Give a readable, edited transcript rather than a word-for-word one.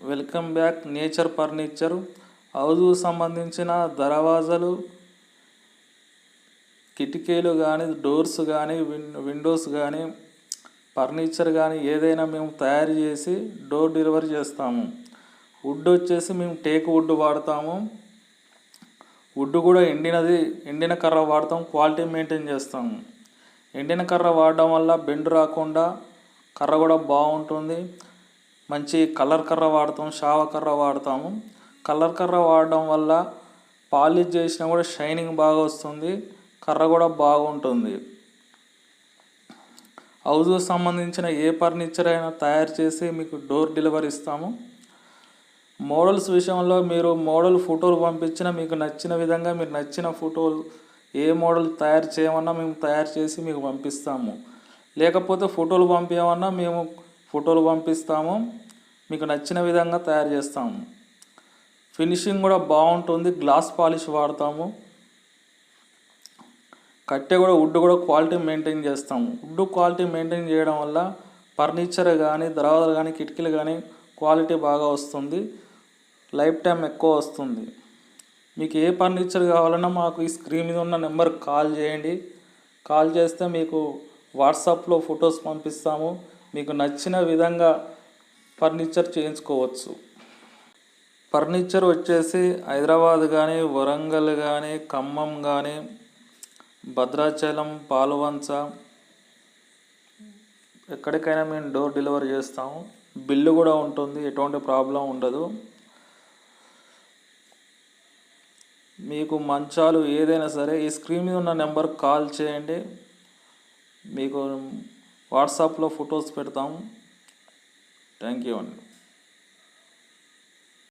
Welcome back nature furniture. House సంబంధించిన దర్వాజాలు, కిటికీలు కానీ, డోర్స్ కానీ, విండోస్ కానీ, ఫర్నిచర్ కానీ ఏదైనా మేము తయారు చేసి డోర్ డెలివరీ చేస్తాము. వుడ్ వచ్చేసి మేము టేక్ వుడ్ వాడతాము. వుడ్ కూడా ఎండిన కర్ర వాడతాం. క్వాలిటీ మెయింటైన్ చేస్తాము. ఎండిన కర్ర వాడడం వల్ల బెండ్ రాకుండా కర్ర కూడా బాగుంటుంది. మంచి కలర్ కర్ర వాడతాం, షావ కర్ర వాడతాము. కలర్ కర్ర వాడడం వల్ల పాలిష్ చేసినా కూడా షైనింగ్ బాగా వస్తుంది, కర్ర కూడా బాగుంటుంది. హౌస్కు సంబంధించిన ఏ ఫర్నిచర్ అయినా తయారు చేసి మీకు డోర్ డెలివరీ ఇస్తాము. మోడల్స్ విషయంలో మీరు మోడల్ ఫోటోలు పంపించినా మీకు నచ్చిన విధంగా మీరు నచ్చిన ఫోటోలు ఏ మోడల్ తయారు చేయమన్నా మేము తయారు చేసి మీకు పంపిస్తాము. లేకపోతే ఫోటోలు పంపించమన్నా మేము ఫోటోలు పంపిస్తాము. మీకు నచ్చిన విధంగా తయారు చేస్తాము. ఫినిషింగ్ కూడా బాగుంటుంది. గ్లాస్ పాలిష్ వాడతాము. కట్టె కూడా వుడ్ కూడా క్వాలిటీ మెయింటైన్ చేస్తాము. వుడ్ క్వాలిటీ మెయింటైన్ చేయడం వల్ల ఫర్నిచర్ కానీ, దర్వాజాలు కానీ, కిటికీలు కానీ క్వాలిటీ బాగా వస్తుంది. లైఫ్ టైం ఎక్కువ వస్తుంది. మీకు ఏ ఫర్నిచర్ కావాలన్నా మాకు ఈ స్క్రీన్ మీద ఉన్న నెంబర్కి కాల్ చేయండి. కాల్ చేస్తే మీకు వాట్సాప్లో ఫొటోస్ పంపిస్తాము. మీకు నచ్చిన విధంగా ఫర్నిచర్ చేయించుకోవచ్చు. ఫర్నిచర్ వచ్చేసి హైదరాబాద్ కానీ, వరంగల్ కానీ, ఖమ్మం కానీ, భద్రాచలం, పాల్వంచ ఎక్కడికైనా మేము డోర్ డెలివరీ చేస్తాము. బిల్లు కూడా ఉంటుంది, ఎటువంటి ప్రాబ్లం ఉండదు. మీకు మంచాలు ఏదైనా సరే ఈ స్క్రీన్ మీద ఉన్న నెంబర్కి కాల్ చేయండి. మీకు వాట్సాప్లో ఫొటోస్ పెడతాము. థ్యాంక్ యూ అండి.